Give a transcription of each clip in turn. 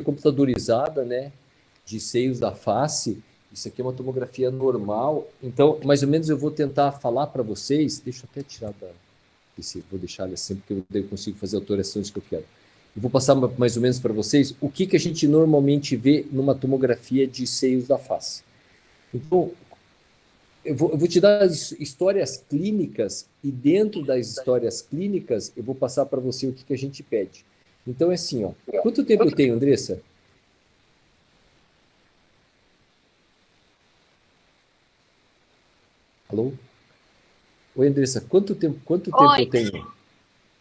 computadorizada, né, de seios da face. Isso aqui é uma tomografia normal. Então, mais ou menos eu vou tentar falar para vocês. Deixa eu até tirar da... Vou deixar ele assim, porque eu consigo fazer alterações que eu quero. Eu vou passar mais ou menos para vocês o que a gente normalmente vê numa tomografia de seios da face. Então, eu vou te dar as histórias clínicas e dentro das histórias clínicas eu vou passar para você o que a gente pede. Então é assim, ó. Quanto tempo eu tenho, Andressa? Alô? Oi, Andressa, quanto tempo eu Oi, tenho?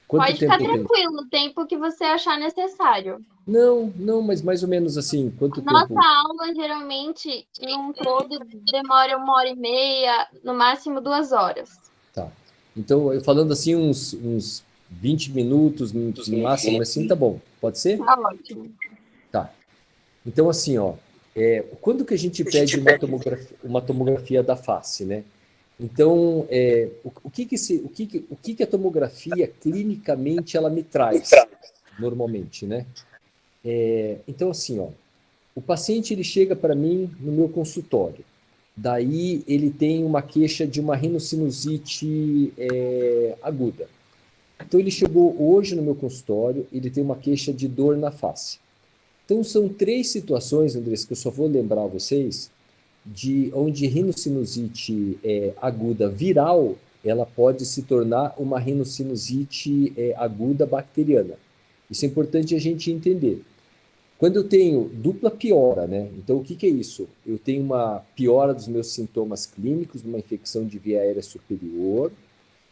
Quanto pode ficar tempo eu tenho? tranquilo, o tempo que você achar necessário. Não, não, mas mais ou menos assim, A quanto nossa tempo? aula geralmente, num todo, demora 1h30, no máximo 2 horas. Tá. Então, eu falando assim, uns 20 minutos no máximo, assim, tá bom. Pode ser? Tá ótimo. Tá. Então, assim, ó, quando que a gente pede uma tomografia da face, né? Então, o que que a tomografia clinicamente ela me traz, normalmente, né? Então, assim, ó, o paciente ele chega para mim no meu consultório. Daí ele tem uma queixa de uma rinocinusite aguda. Então ele chegou hoje no meu consultório, ele tem uma queixa de dor na face. Então são três situações, Andrés, que eu só vou lembrar a vocês, de onde rinocinusite aguda viral, ela pode se tornar uma rinocinusite aguda bacteriana. Isso é importante a gente entender. Quando eu tenho dupla piora, né? Então, o que é isso? Eu tenho uma piora dos meus sintomas clínicos, uma infecção de via aérea superior.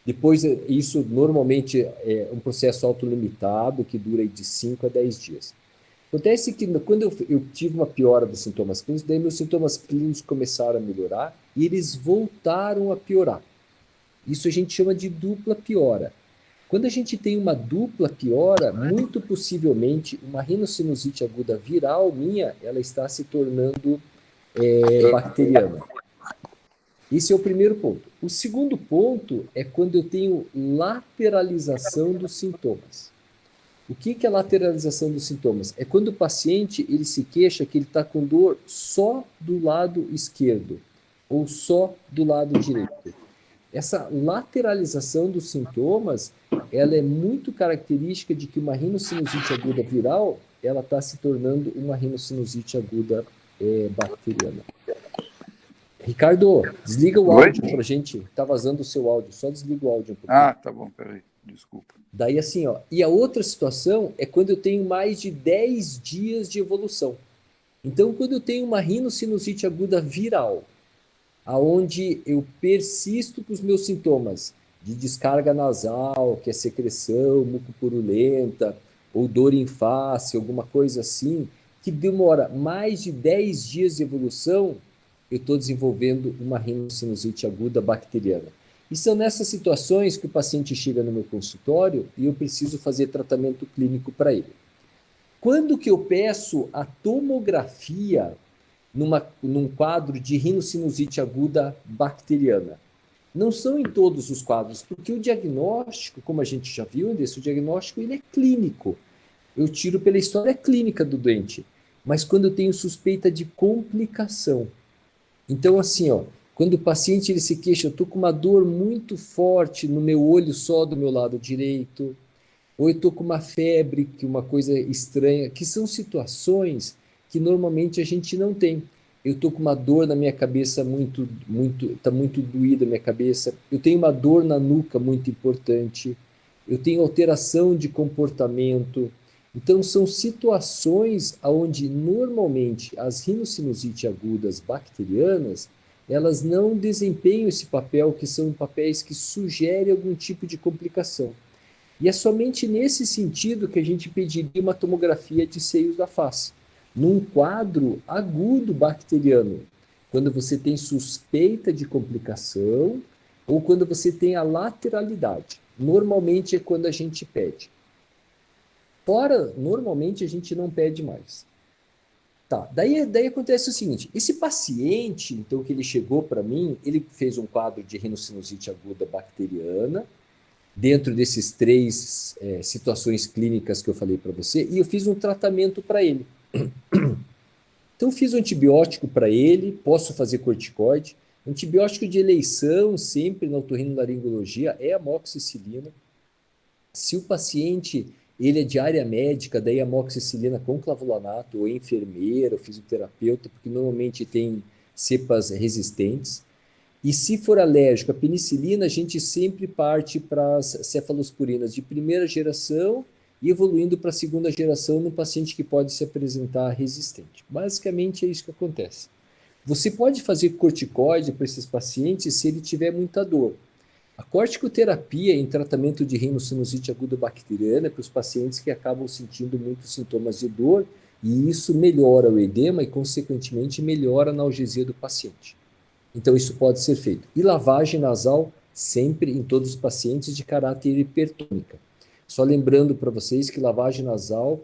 Depois, isso normalmente é um processo autolimitado que dura de 5 a 10 dias. Acontece que quando eu tive uma piora dos sintomas clínicos, daí meus sintomas clínicos começaram a melhorar e eles voltaram a piorar. Isso a gente chama de dupla piora. Quando a gente tem uma dupla piora, muito possivelmente uma rinocinusite aguda viral minha, ela está se tornando bacteriana. Esse é o primeiro ponto. O segundo ponto é quando eu tenho lateralização dos sintomas. O que é lateralização dos sintomas? É quando o paciente ele se queixa que ele está com dor só do lado esquerdo ou só do lado direito. Essa lateralização dos sintomas, ela é muito característica de que uma rinocinusite aguda viral, ela está se tornando uma rinocinusite aguda bacteriana. Ricardo, desliga o Oi? áudio para a gente. Está vazando o seu áudio. Só desliga o áudio um pouquinho. Ah, tá bom, peraí, desculpa. Daí assim, ó. E a outra situação é quando eu tenho mais de 10 dias de evolução. Então, quando eu tenho uma rinocinusite aguda viral, aonde eu persisto com os meus sintomas de descarga nasal, que é secreção mucopurulenta, ou dor em face, alguma coisa assim, que demora mais de 10 dias de evolução, eu estou desenvolvendo uma rinocinusite aguda bacteriana. E são nessas situações que o paciente chega no meu consultório e eu preciso fazer tratamento clínico para ele. Quando que eu peço a tomografia num quadro de rinocinusite aguda bacteriana? Não são em todos os quadros, porque o diagnóstico, como a gente já viu, o diagnóstico ele é clínico. Eu tiro pela história clínica do doente. Mas quando eu tenho suspeita de complicação. Então, assim, ó, quando o paciente ele se queixa, eu estou com uma dor muito forte no meu olho só do meu lado direito, ou eu estou com uma febre, que é uma coisa estranha, que são situações que normalmente a gente não tem. Eu estou com uma dor na minha cabeça está muito doída a minha cabeça. Eu tenho uma dor na nuca muito importante. Eu tenho alteração de comportamento. Então, são situações onde normalmente as rinocinusite agudas bacterianas, elas não desempenham esse papel, que são papéis que sugerem algum tipo de complicação. E é somente nesse sentido que a gente pediria uma tomografia de seios da face, num quadro agudo bacteriano, quando você tem suspeita de complicação ou quando você tem a lateralidade. Normalmente é quando a gente pede. Fora, normalmente a gente não pede mais. Tá, daí acontece o seguinte, esse paciente, então, que ele chegou para mim, ele fez um quadro de rinocinusite aguda bacteriana, dentro desses três situações clínicas que eu falei para você, e eu fiz um tratamento para ele. Então, fiz um antibiótico para ele, posso fazer corticoide. Antibiótico de eleição, sempre na otorrinolaringologia, é a amoxicilina. Se o paciente ele é de área médica, daí amoxicilina com clavulanato, ou enfermeira, ou fisioterapeuta, porque normalmente tem cepas resistentes. E se for alérgico à penicilina, a gente sempre parte para as cefalosporinas de primeira geração e evoluindo para a segunda geração no paciente que pode se apresentar resistente. Basicamente é isso que acontece. Você pode fazer corticoide para esses pacientes se ele tiver muita dor. A corticoterapia em tratamento de rinocinusite aguda bacteriana é para os pacientes que acabam sentindo muitos sintomas de dor e isso melhora o edema e, consequentemente, melhora a analgesia do paciente. Então, isso pode ser feito. E lavagem nasal sempre em todos os pacientes de caráter hipertônica. Só lembrando para vocês que lavagem nasal,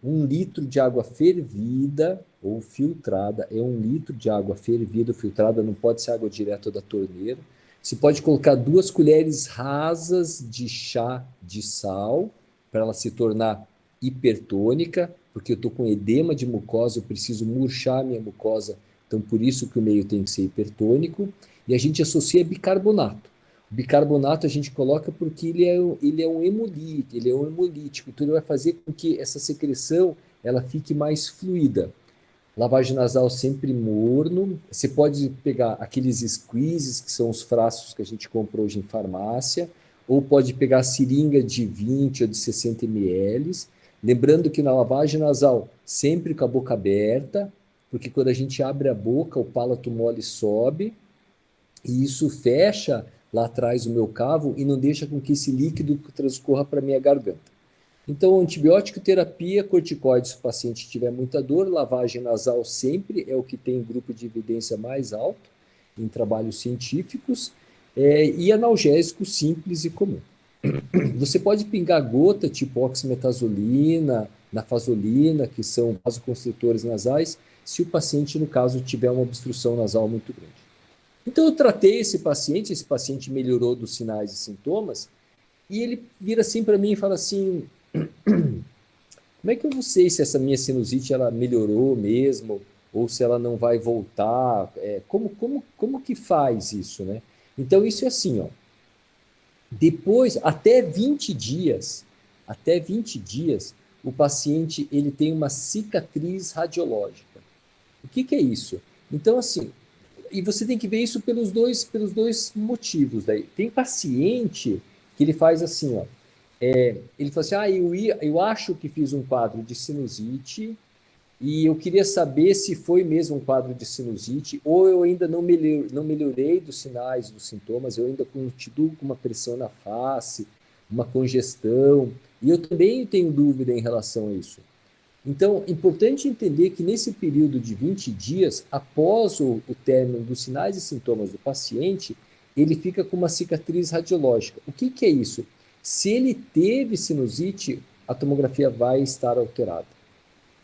1 litro de água fervida ou filtrada, é 1 litro de água fervida ou filtrada, não pode ser água direto da torneira. Você pode colocar 2 colheres rasas de chá de sal, para ela se tornar hipertônica, porque eu estou com edema de mucosa, eu preciso murchar a minha mucosa, então por isso que o meio tem que ser hipertônico, e a gente associa bicarbonato. O bicarbonato a gente coloca porque ele é um hemolítico, então ele vai fazer com que essa secreção ela fique mais fluida. Lavagem nasal sempre morno. Você pode pegar aqueles squeezes, que são os frascos que a gente compra hoje em farmácia, ou pode pegar a seringa de 20 ou de 60 ml. Lembrando que na lavagem nasal, sempre com a boca aberta, porque quando a gente abre a boca, o palato mole sobe, e isso fecha lá atrás o meu cavo e não deixa com que esse líquido transcorra para a minha garganta. Então, antibiótico terapia, corticoides, se o paciente tiver muita dor, lavagem nasal sempre é o que tem grupo de evidência mais alto em trabalhos científicos, e analgésico simples e comum. Você pode pingar gota tipo oximetazolina, nafazolina, que são vasoconstritores nasais, se o paciente, no caso, tiver uma obstrução nasal muito grande. Então, eu tratei esse paciente melhorou dos sinais e sintomas, e ele vira assim para mim e fala assim: como é que eu não sei se essa minha sinusite ela melhorou mesmo, ou se ela não vai voltar? Como que faz isso, né? Então, isso é assim, ó. Depois, até 20 dias, o paciente ele tem uma cicatriz radiológica. O que é isso? Então, assim, e você tem que ver isso pelos dois motivos. Daí. Tem paciente que ele faz assim, ó. Ele fala assim, eu acho que fiz um quadro de sinusite e eu queria saber se foi mesmo um quadro de sinusite ou eu ainda não melhorei dos sinais, dos sintomas, eu ainda continuo com uma pressão na face, uma congestão, e eu também tenho dúvida em relação a isso. Então, é importante entender que nesse período de 20 dias, após o término dos sinais e sintomas do paciente, ele fica com uma cicatriz radiológica. O que é isso? Se ele teve sinusite, a tomografia vai estar alterada.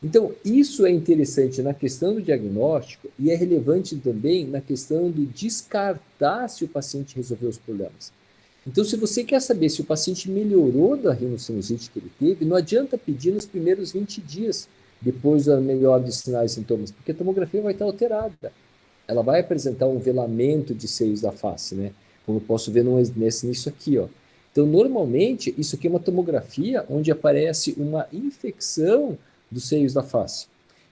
Então, isso é interessante na questão do diagnóstico e é relevante também na questão de descartar se o paciente resolveu os problemas. Então, se você quer saber se o paciente melhorou da rinocinusite que ele teve, não adianta pedir nos primeiros 20 dias, depois da melhora dos sinais e sintomas, porque a tomografia vai estar alterada. Ela vai apresentar um velamento de seios da face, né? Como eu posso ver nisso aqui, ó. Então, normalmente, isso aqui é uma tomografia onde aparece uma infecção dos seios da face.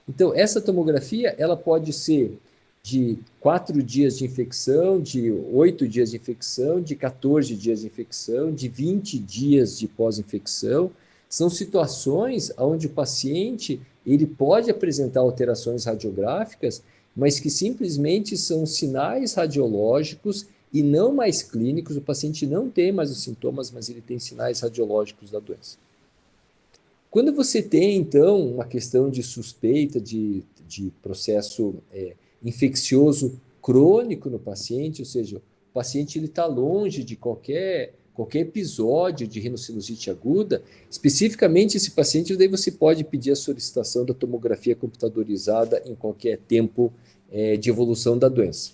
Então, essa tomografia, ela pode ser de 4 dias de infecção, de 8 dias de infecção, de 14 dias de infecção, de 20 dias de pós-infecção. São situações onde o paciente ele pode apresentar alterações radiográficas, mas que simplesmente são sinais radiológicos e não mais clínicos. O paciente não tem mais os sintomas, mas ele tem sinais radiológicos da doença. Quando você tem, então, uma questão de suspeita de processo infeccioso crônico no paciente, ou seja, o paciente está longe de qualquer episódio de rinocinusite aguda, especificamente esse paciente, daí você pode pedir a solicitação da tomografia computadorizada em qualquer tempo de evolução da doença.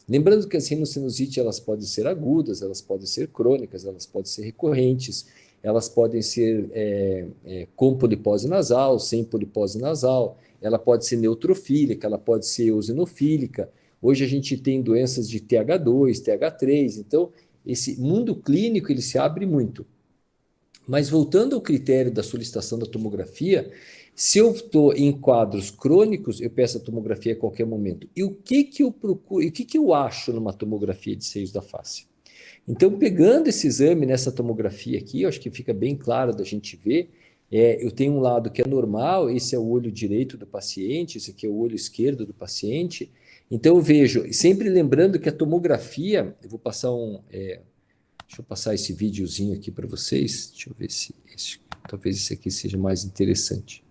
Lembrando que as rinocinusite elas podem ser agudas, elas podem ser crônicas, elas podem ser recorrentes, elas podem ser com polipose nasal, sem polipose nasal, ela pode ser neutrofílica, ela pode ser eosinofílica. Hoje a gente tem doenças de TH2, TH3, então esse mundo clínico ele se abre muito. Mas voltando ao critério da solicitação da tomografia, se eu estou em quadros crônicos, eu peço a tomografia a qualquer momento. E o que que eu procuro, e o que que eu acho numa tomografia de seios da face? Então, pegando esse exame nessa tomografia aqui, eu acho que fica bem claro da gente ver. Eu tenho um lado que é normal, esse é o olho direito do paciente, esse aqui é o olho esquerdo do paciente. Então, eu vejo, sempre lembrando que a tomografia, eu vou passar deixa eu passar esse videozinho aqui para vocês. Deixa eu ver se talvez esse aqui seja mais interessante.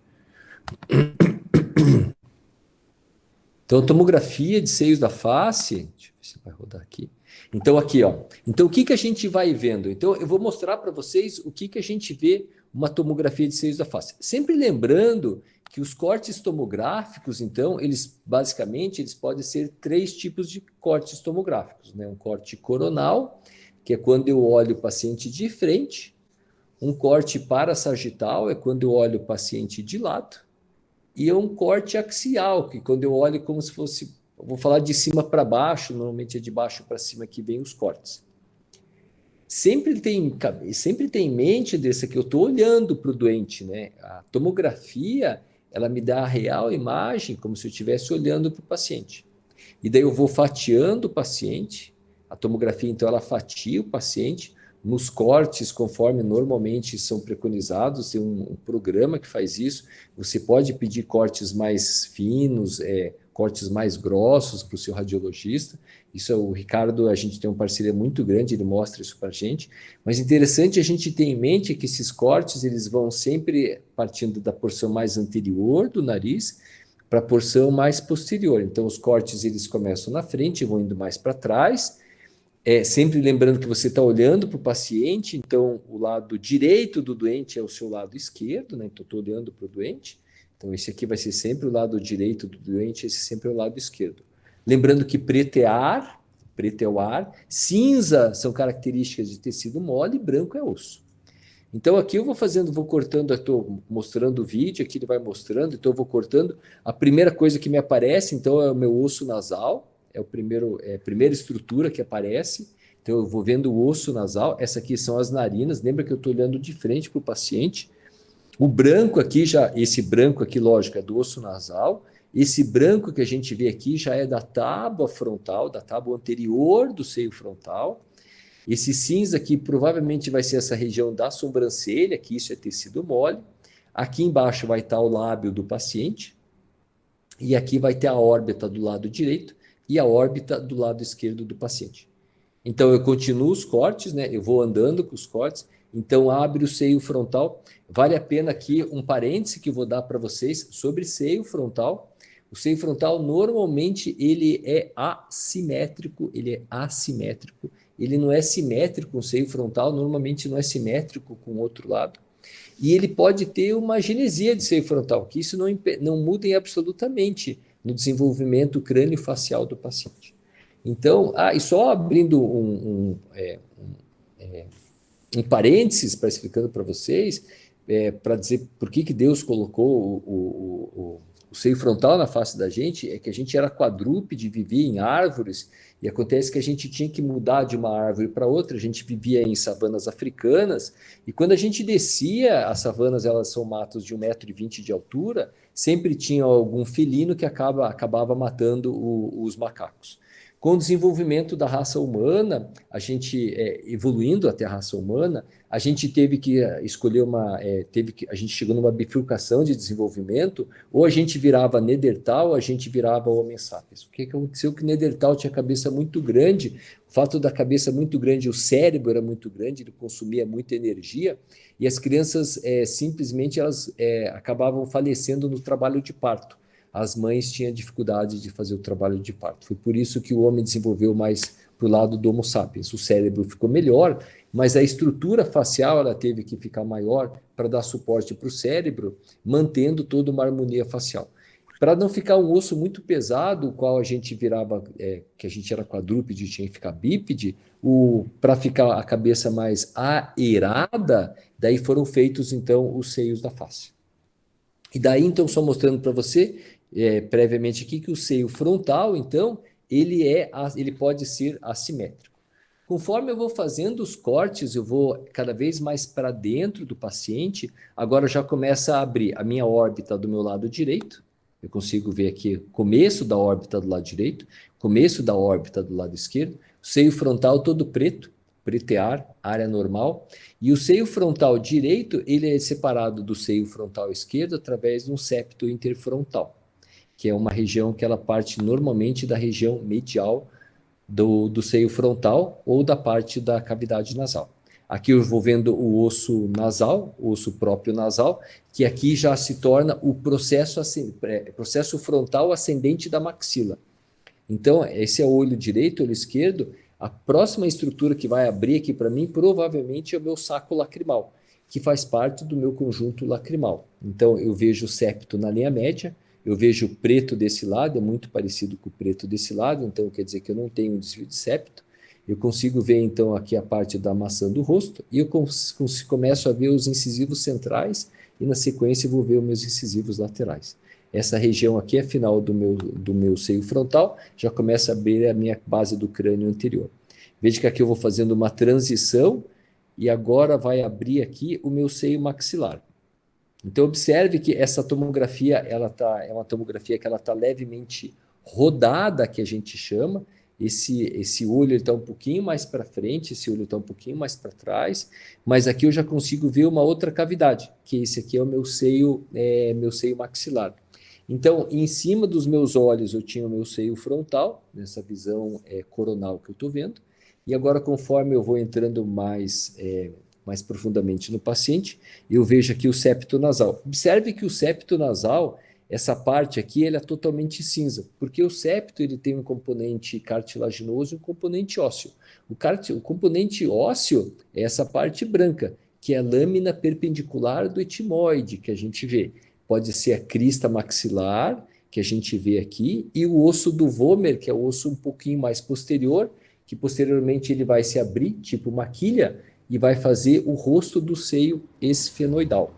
Então, tomografia de seios da face. Deixa eu ver se vai rodar aqui. Então, aqui, ó. Então, o que que a gente vai vendo? Então, eu vou mostrar para vocês o que que a gente vê uma tomografia de seios da face. Sempre lembrando que os cortes tomográficos, então, eles basicamente eles podem ser 3 tipos de cortes tomográficos, né? Um corte coronal, que é quando eu olho o paciente de frente. Um corte parassagital é quando eu olho o paciente de lado. E é um corte axial, que quando eu olho como se fosse, eu vou falar de cima para baixo, normalmente é de baixo para cima que vem os cortes. Sempre tem em mente dessa que eu estou olhando para o doente, né? A tomografia, ela me dá a real imagem, como se eu estivesse olhando para o paciente. E daí eu vou fatiando o paciente, a tomografia, então, ela fatia o paciente nos cortes, conforme normalmente são preconizados, tem um programa que faz isso. Você pode pedir cortes mais finos, cortes mais grossos para o seu radiologista. Isso é o Ricardo, a gente tem uma parceria muito grande, ele mostra isso para a gente. Mas interessante a gente ter em mente que esses cortes, eles vão sempre partindo da porção mais anterior do nariz para a porção mais posterior. Então, os cortes, eles começam na frente, vão indo mais para trás. Sempre lembrando que você está olhando para o paciente, então o lado direito do doente é o seu lado esquerdo, né? Então, estou olhando para o doente. Então, esse aqui vai ser sempre o lado direito do doente, esse sempre é o lado esquerdo. Lembrando que preto é o ar, cinza são características de tecido mole e branco é osso. Então, aqui eu vou cortando, eu estou mostrando o vídeo, aqui ele vai mostrando, então eu vou cortando. A primeira coisa que me aparece, então, é o meu osso nasal, é a primeira estrutura que aparece. Então, eu vou vendo o osso nasal, essa aqui são as narinas, lembra que eu estou olhando de frente para o paciente. O branco aqui, esse branco aqui, lógico, é do osso nasal. Esse branco que a gente vê aqui já é da tábua frontal, da tábua anterior do seio frontal. Esse cinza aqui provavelmente vai ser essa região da sobrancelha, que isso é tecido mole. Aqui embaixo vai estar o lábio do paciente. E aqui vai ter a órbita do lado direito e a órbita do lado esquerdo do paciente. Então, eu continuo os cortes, né? Eu vou andando com os cortes. Então, abre o seio frontal. Vale a pena aqui um parêntese que eu vou dar para vocês sobre seio frontal. O seio frontal, normalmente, ele é assimétrico. Ele não é simétrico com o seio frontal, normalmente não é simétrico com o outro lado. E ele pode ter uma agenesia de seio frontal, que isso não muda absolutamente no desenvolvimento crânio-facial do paciente. Então, e só abrindo um parênteses para explicando para vocês, para dizer por que Deus colocou o seio frontal na face da gente, é que a gente era quadrúpede, vivia em árvores, e acontece que a gente tinha que mudar de uma árvore para outra, a gente vivia em savanas africanas, e quando a gente descia, as savanas elas são matos de 1,20 m de altura, sempre tinha algum felino que acabava matando os macacos. Com o desenvolvimento da raça humana, a gente evoluindo até a raça humana, a gente teve que escolher a gente chegou numa bifurcação de desenvolvimento, ou a gente virava Neandertal, ou a gente virava Homo sapiens. O que aconteceu? Que o Neandertal tinha cabeça muito grande, o fato da cabeça muito grande, o cérebro era muito grande, ele consumia muita energia, e as crianças simplesmente elas acabavam falecendo no trabalho de parto. As mães tinham dificuldade de fazer o trabalho de parto. Foi por isso que o homem desenvolveu mais para o lado do Homo sapiens. O cérebro ficou melhor, mas a estrutura facial ela teve que ficar maior para dar suporte para o cérebro, mantendo toda uma harmonia facial. Para não ficar um osso muito pesado, o qual a gente virava, que a gente era quadrúpede, tinha que ficar bípede, para ficar a cabeça mais aerada, daí foram feitos então os seios da face. E daí, então, só mostrando para você, previamente aqui, que o seio frontal, então, ele pode ser assimétrico. Conforme eu vou fazendo os cortes, eu vou cada vez mais para dentro do paciente, agora já começa a abrir a minha órbita do meu lado direito, eu consigo ver aqui começo da órbita do lado direito, começo da órbita do lado esquerdo, o seio frontal todo preto, pretear, área normal, e o seio frontal direito, ele é separado do seio frontal esquerdo através de um septo interfrontal, que é uma região que ela parte normalmente da região medial do seio frontal ou da parte da cavidade nasal. Aqui eu vou vendo o osso nasal, o osso próprio nasal, que aqui já se torna o processo frontal ascendente da maxila. Então, esse é o olho direito, olho esquerdo. A próxima estrutura que vai abrir aqui para mim, provavelmente é o meu saco lacrimal, que faz parte do meu conjunto lacrimal. Então, eu vejo o septo na linha média, eu vejo o preto desse lado, é muito parecido com o preto desse lado, então quer dizer que eu não tenho um desvio de septo. Eu consigo ver, então, aqui a parte da maçã do rosto, e eu começo a ver os incisivos centrais, e na sequência eu vou ver os meus incisivos laterais. Essa região aqui é a final do meu seio frontal, já começa a abrir a minha base do crânio anterior. Veja que aqui eu vou fazendo uma transição, e agora vai abrir aqui o meu seio maxilar. Então, observe que essa tomografia, é uma tomografia que ela está levemente rodada, que a gente chama. Esse olho está um pouquinho mais para frente, esse olho está um pouquinho mais para trás, mas aqui eu já consigo ver uma outra cavidade, que esse aqui é o meu seio maxilar. Então, em cima dos meus olhos eu tinha o meu seio frontal, nessa visão coronal que eu estou vendo, e agora conforme eu vou entrando mais profundamente no paciente, eu vejo aqui o septo nasal. Observe que o septo nasal, essa parte aqui, ele é totalmente cinza, porque o septo ele tem um componente cartilaginoso e um componente ósseo. O componente ósseo é essa parte branca, que é a lâmina perpendicular do etimoide, que a gente vê. Pode ser a crista maxilar, que a gente vê aqui, e o osso do vômer, que é o osso um pouquinho mais posterior, que posteriormente ele vai se abrir, tipo uma quilha, e vai fazer o rosto do seio esfenoidal.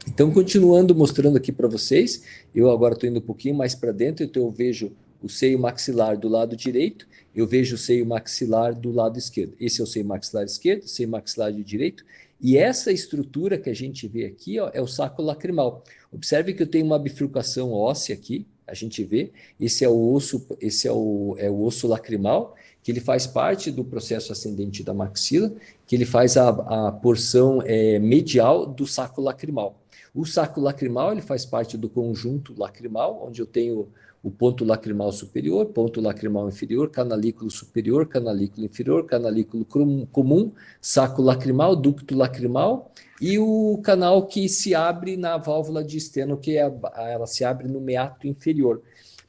Então, continuando mostrando aqui para vocês, eu agora estou indo um pouquinho mais para dentro, então eu vejo o seio maxilar do lado direito, eu vejo o seio maxilar do lado esquerdo. Esse é o seio maxilar esquerdo, seio maxilar de direito, e essa estrutura que a gente vê aqui, ó, é o saco lacrimal. Observe que eu tenho uma bifurcação óssea aqui, a gente vê, esse é o osso lacrimal, que ele faz parte do processo ascendente da maxila, que ele faz a porção medial do saco lacrimal. O saco lacrimal ele faz parte do conjunto lacrimal, onde eu tenho o ponto lacrimal superior, ponto lacrimal inferior, canalículo superior, canalículo inferior, canalículo comum, saco lacrimal, ducto lacrimal, e o canal que se abre na válvula de Steno, que ela se abre no meato inferior.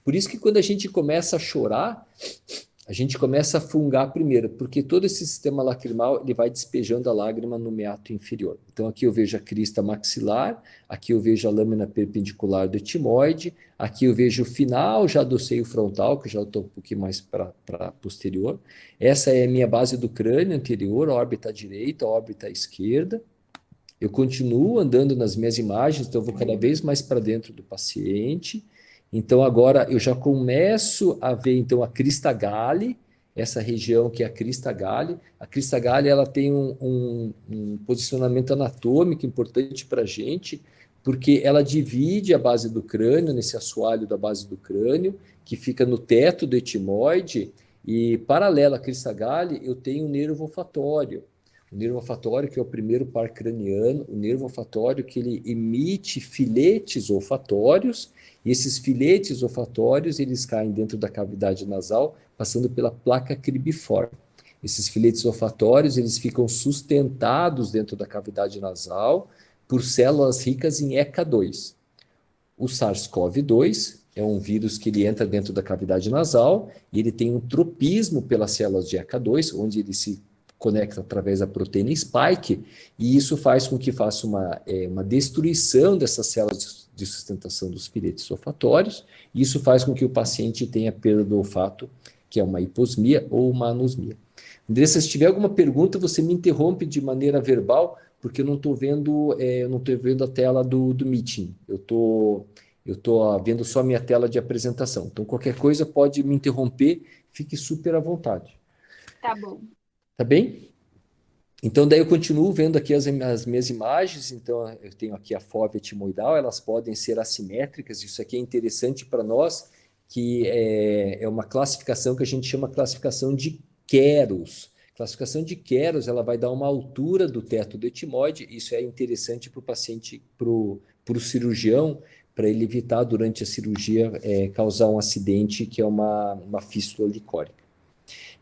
Por isso que quando a gente começa a chorar, a gente começa a fungar primeiro, porque todo esse sistema lacrimal ele vai despejando a lágrima no meato inferior. Então aqui eu vejo a crista maxilar, aqui eu vejo a lâmina perpendicular do etimoide, aqui eu vejo o final já do seio frontal, que já estou um pouquinho mais para posterior. Essa é a minha base do crânio anterior, a órbita direita, a órbita esquerda. Eu continuo andando nas minhas imagens, então eu vou cada vez mais para dentro do paciente. Então, agora eu já começo a ver então, a crista Galli, essa região que é a crista Galli. A crista Galli ela tem um posicionamento anatômico importante para a gente, porque ela divide a base do crânio, nesse assoalho da base do crânio, que fica no teto do etimoide, e paralelo à crista Galli, eu tenho o nervo olfatório. O nervo olfatório, que é o primeiro par craniano, o nervo olfatório que ele emite filetes olfatórios, e esses filetes olfatórios, eles caem dentro da cavidade nasal, passando pela placa cribiforme. Esses filetes olfatórios, eles ficam sustentados dentro da cavidade nasal por células ricas em ECA2. O SARS-CoV-2 é um vírus que ele entra dentro da cavidade nasal, e ele tem um tropismo pelas células de ECA2, onde ele se conecta através da proteína spike, e isso faz com que faça uma destruição dessas células de sustentação dos filetes olfatórios, e isso faz com que o paciente tenha perda do olfato, que é uma hiposmia ou uma anosmia. Andressa, se tiver alguma pergunta, você me interrompe de maneira verbal, porque eu não estou vendo a tela do Meeting. Eu tô vendo só a minha tela de apresentação. Então, qualquer coisa pode me interromper, fique super à vontade. Tá bom. Tá bem? Então, daí eu continuo vendo aqui as minhas imagens. Então, eu tenho aqui a fóvea etimoidal, elas podem ser assimétricas. Isso aqui é interessante para nós, que é uma classificação que a gente chama classificação de Keros. Classificação de Keros, ela vai dar uma altura do teto do etimoide. Isso é interessante para o paciente, para o cirurgião, para ele evitar durante a cirurgia causar um acidente, que é uma fístula licórica.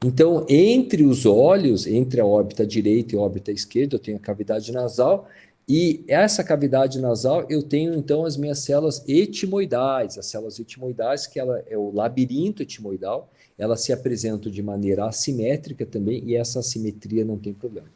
Então, entre os olhos, entre a órbita direita e a órbita esquerda, eu tenho a cavidade nasal, e essa cavidade nasal eu tenho então as minhas células etimoidais, as células etimoidais, que ela é o labirinto etimoidal, elas se apresentam de maneira assimétrica também, e essa assimetria não tem problema.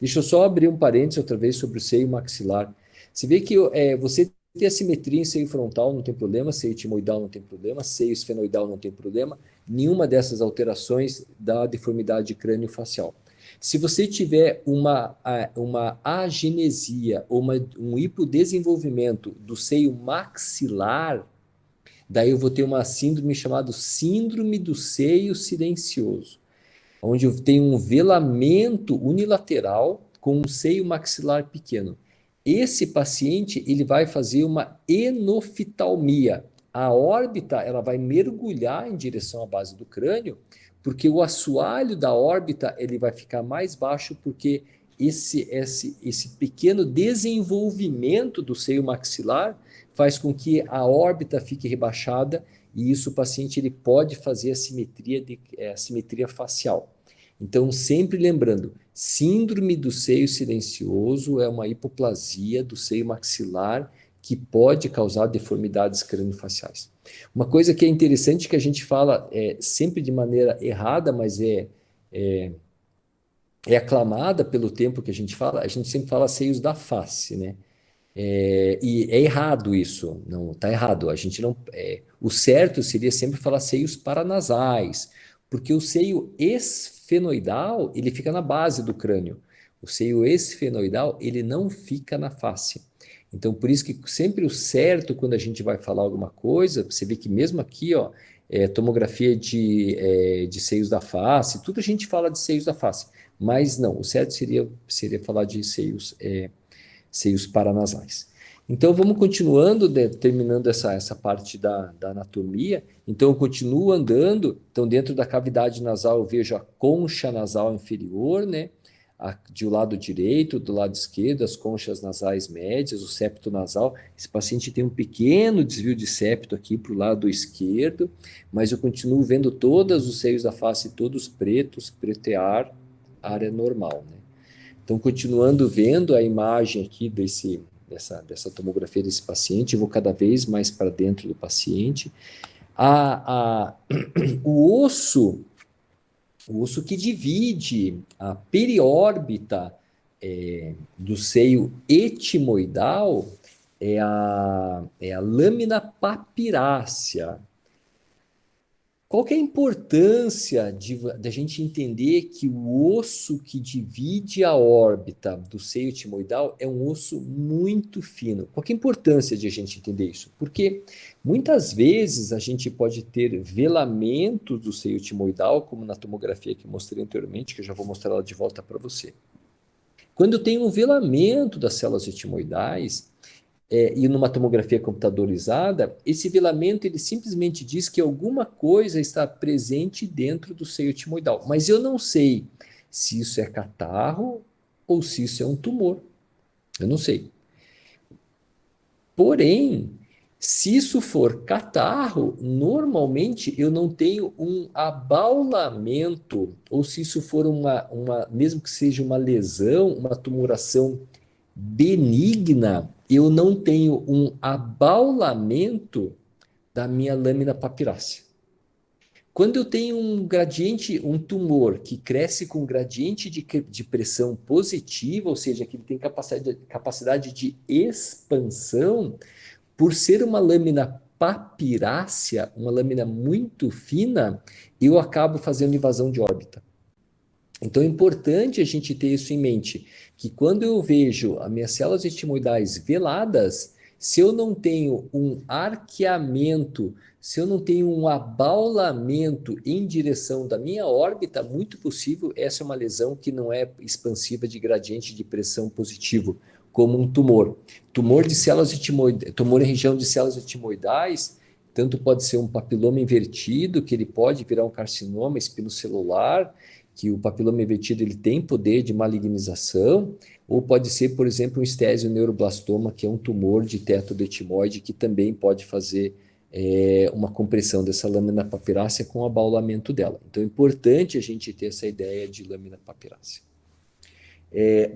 Deixa eu só abrir um parênteses outra vez sobre o seio maxilar. Você vê que você tem assimetria em seio frontal, não tem problema, seio etimoidal não tem problema, seio esfenoidal não tem problema, nenhuma dessas alterações dá deformidade crânio-facial. Se você tiver uma agenesia ou um hipodesenvolvimento do seio maxilar, daí eu vou ter uma síndrome chamada síndrome do seio silencioso, onde eu tenho um velamento unilateral com um seio maxilar pequeno. Esse paciente ele vai fazer uma enoftalmia. A órbita ela vai mergulhar em direção à base do crânio, porque o assoalho da órbita ele vai ficar mais baixo, porque esse pequeno desenvolvimento do seio maxilar faz com que a órbita fique rebaixada, e isso o paciente ele pode fazer assimetria facial. Então, sempre lembrando, síndrome do seio silencioso é uma hipoplasia do seio maxilar que pode causar deformidades craniofaciais. Uma coisa que é interessante que a gente fala sempre de maneira errada, mas é aclamada pelo tempo que a gente sempre fala seios da face, né? E é errado isso, não está errado. A gente não, o certo seria sempre falar seios paranasais, porque o seio esfenoidal ele fica na base do crânio. O seio esfenoidal ele não fica na face. Então, por isso que sempre o certo quando a gente vai falar alguma coisa, você vê que mesmo aqui, ó, tomografia de seios da face, tudo a gente fala de seios da face, mas não, o certo seria falar de seios paranasais. Então, vamos continuando, terminando essa parte da anatomia. Então, eu continuo andando. Então, dentro da cavidade nasal, eu vejo a concha nasal inferior, né? Do lado direito, do lado esquerdo, as conchas nasais médias, o septo nasal. Esse paciente tem um pequeno desvio de septo aqui para o lado esquerdo, mas eu continuo vendo todos os seios da face, todos pretos, preto é área normal, né? Então, continuando vendo a imagem aqui dessa tomografia desse paciente, eu vou cada vez mais para dentro do paciente. O osso que divide a periórbita do seio etimoidal é a lâmina papirácea. Qual que é a importância da gente entender que o osso que divide a órbita do seio etimoidal é um osso muito fino? Qual que é a importância de a gente entender isso? Porque muitas vezes a gente pode ter velamento do seio etimoidal, como na tomografia que eu mostrei anteriormente, que eu já vou mostrar ela de volta para você. Quando eu tenho um velamento das células etimoidais, e numa tomografia computadorizada, esse velamento ele simplesmente diz que alguma coisa está presente dentro do seio etimoidal, mas eu não sei se isso é catarro ou se isso é um tumor. Eu não sei. Porém, se isso for catarro, normalmente eu não tenho um abaulamento, ou se isso for mesmo que seja uma lesão, uma tumoração benigna, eu não tenho um abaulamento da minha lâmina papirácea. Quando eu tenho um gradiente, um tumor que cresce com gradiente de pressão positiva, ou seja, que ele tem capacidade de expansão, por ser uma lâmina papirácea, uma lâmina muito fina, eu acabo fazendo invasão de órbita. Então é importante a gente ter isso em mente, que quando eu vejo as minhas células etimoidais veladas, se eu não tenho um arqueamento, se eu não tenho um abaulamento em direção da minha órbita, muito possível essa é uma lesão que não é expansiva de gradiente de pressão positivo, como um tumor. Tumor de células etimoidais, tumor em região de células etimoidais, tanto pode ser um papiloma invertido, que ele pode virar um carcinoma espinocelular, que o papiloma invertido ele tem poder de malignização, ou pode ser, por exemplo, um estésioneuroblastoma, que é um tumor de teto do etimoide, que também pode fazer uma compressão dessa lâmina papirácea com o abaulamento dela. Então é importante a gente ter essa ideia de lâmina papirácea.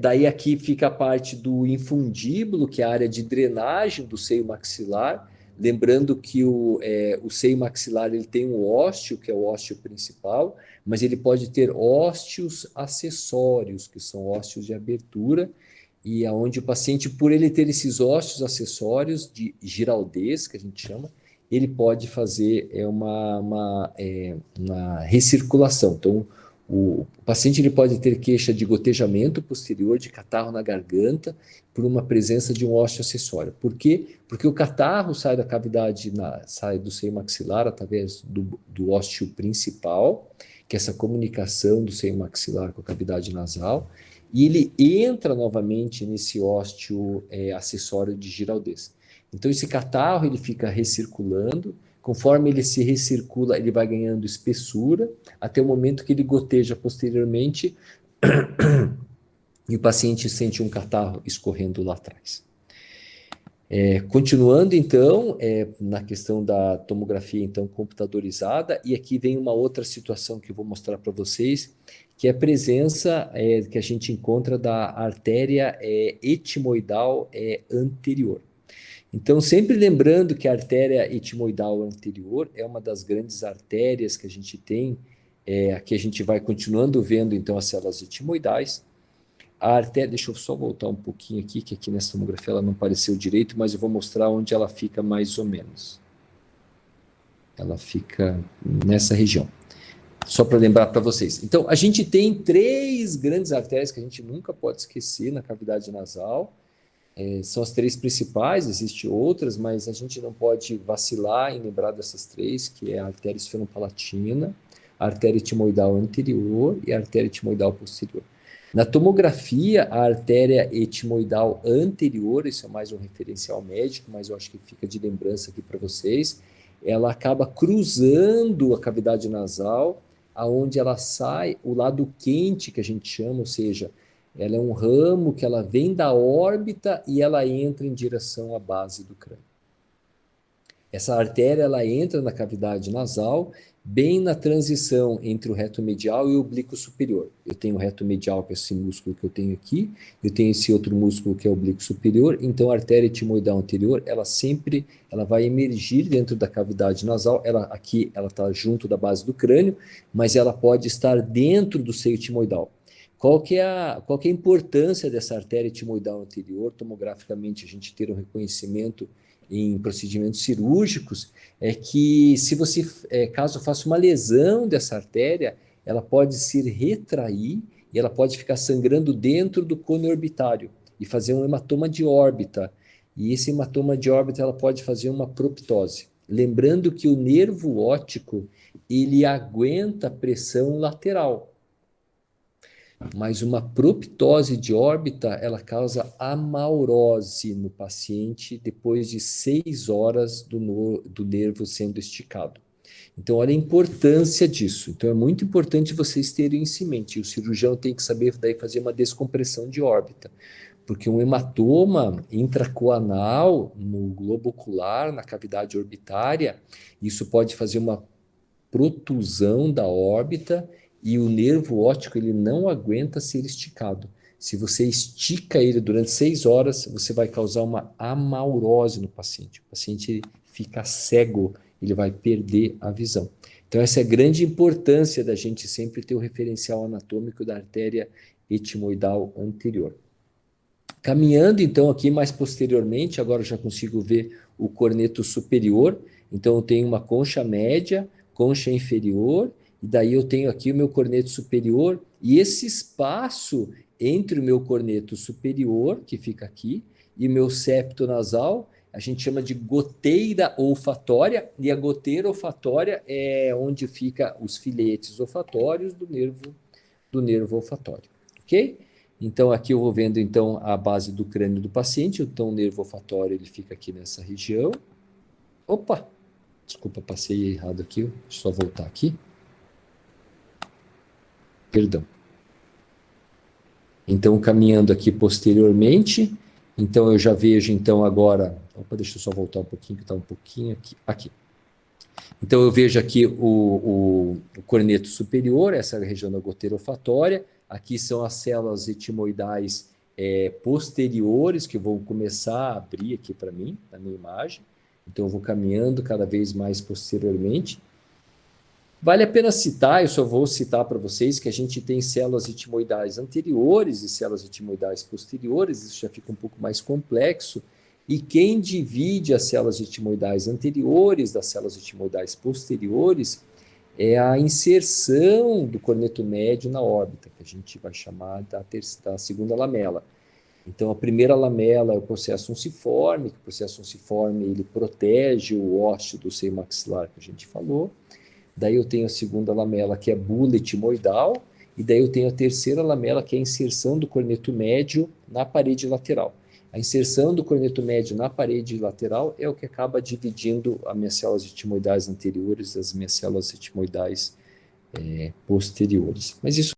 Daí aqui fica a parte do infundíbulo, que é a área de drenagem do seio maxilar. Lembrando que o seio maxilar ele tem um ósteo, que é o ósteo principal, mas ele pode ter ósteos acessórios, que são ósteos de abertura, e aonde o paciente, por ele ter esses ósteos acessórios de giraldez, que a gente chama, ele pode fazer uma recirculação. Então, o paciente ele pode ter queixa de gotejamento posterior, de catarro na garganta, por uma presença de um ósteo acessório. Por quê? Porque o catarro sai da cavidade, sai do seio maxilar através do ósteo principal, que é essa comunicação do seio maxilar com a cavidade nasal, e ele entra novamente nesse ósteo acessório de giraldez. Então esse catarro ele fica recirculando, conforme ele se recircula, ele vai ganhando espessura, até o momento que ele goteja posteriormente e o paciente sente um catarro escorrendo lá atrás. Continuando, então, na questão da tomografia então, computadorizada, e aqui vem uma outra situação que eu vou mostrar para vocês, que é a presença que a gente encontra da artéria etimoidal anterior. Então, sempre lembrando que a artéria etimoidal anterior é uma das grandes artérias que a gente tem, aqui a gente vai continuando vendo, então, as células etimoidais. A artéria, deixa eu só voltar um pouquinho aqui, que aqui nessa tomografia ela não apareceu direito, mas eu vou mostrar onde ela fica mais ou menos. Ela fica nessa região. Só para lembrar para vocês. Então, a gente tem 3 grandes artérias que a gente nunca pode esquecer na cavidade nasal. São as 3 principais, existem outras, mas a gente não pode vacilar em lembrar dessas 3, que é a artéria esfenopalatina, a artéria etimoidal anterior e a artéria etimoidal posterior. Na tomografia, a artéria etimoidal anterior, isso é mais um referencial médico, mas eu acho que fica de lembrança aqui para vocês, ela acaba cruzando a cavidade nasal, aonde ela sai, o lado quente que a gente chama, ou seja, ela é um ramo que ela vem da órbita e ela entra em direção à base do crânio. Essa artéria ela entra na cavidade nasal, bem na transição entre o reto medial e o oblíquo superior. Eu tenho o reto medial, que é esse músculo que eu tenho aqui, eu tenho esse outro músculo que é o oblíquo superior, então a artéria etimoidal anterior, ela vai emergir dentro da cavidade nasal, aqui ela está junto da base do crânio, mas ela pode estar dentro do seio etimoidal. Qual que é a importância dessa artéria etimoidal anterior? Tomograficamente, a gente ter um reconhecimento em procedimentos cirúrgicos, é que se você, caso faça uma lesão dessa artéria, ela pode se retrair e ela pode ficar sangrando dentro do cone orbitário e fazer um hematoma de órbita. E esse hematoma de órbita ela pode fazer uma proptose. Lembrando que o nervo óptico, ele aguenta pressão lateral. Mas uma proptose de órbita, ela causa amaurose no paciente depois de 6 horas do nervo sendo esticado. Então, olha a importância disso. Então, é muito importante vocês terem isso em mente. O cirurgião tem que saber daí fazer uma descompressão de órbita, porque um hematoma intracoanal no globo ocular, na cavidade orbitária, isso pode fazer uma protusão da órbita e o nervo óptico ele não aguenta ser esticado. Se você estica ele durante 6 horas, você vai causar uma amaurose no paciente. O paciente fica cego, ele vai perder a visão. Então essa é a grande importância da gente sempre ter o referencial anatômico da artéria etimoidal anterior. Caminhando então aqui mais posteriormente, agora eu já consigo ver o corneto superior. Então eu tenho uma concha média, concha inferior, e daí eu tenho aqui o meu corneto superior, E esse espaço entre o meu corneto superior, que fica aqui, e meu septo nasal, a gente chama de goteira olfatória, e a goteira olfatória é onde fica os filetes olfatórios do nervo olfatório, ok? Então, aqui eu vou vendo, então, a base do crânio do paciente, então o nervo olfatório, ele fica aqui nessa região. Opa! Desculpa, passei errado aqui, deixa eu só voltar aqui. Perdão. Então, caminhando aqui posteriormente, então eu já vejo, então, agora... Opa, deixa eu só voltar um pouquinho, que está um pouquinho aqui. Aqui. Então, eu vejo aqui o corneto superior, essa região da goteira olfatória. Aqui são as células etimoidais posteriores, que vão começar a abrir aqui para mim, na minha imagem. Então, eu vou caminhando cada vez mais posteriormente. Vale a pena citar, eu só vou citar para vocês, que a gente tem células etimoidais anteriores e células etimoidais posteriores, isso já fica um pouco mais complexo. E quem divide as células etimoidais anteriores das células etimoidais posteriores é a inserção do corneto médio na órbita, que a gente vai chamar da segunda lamela. Então, a primeira lamela é o processo unciforme, que o processo unciforme ele protege o ósseo do seio maxilar, que a gente falou. Daí eu tenho a segunda lamela, que é a bula etimoidal, e daí eu tenho a terceira lamela, que é a inserção do corneto médio na parede lateral. A inserção do corneto médio na parede lateral é o que acaba dividindo as minhas células etimoidais anteriores das minhas células etimoidais posteriores. Mas isso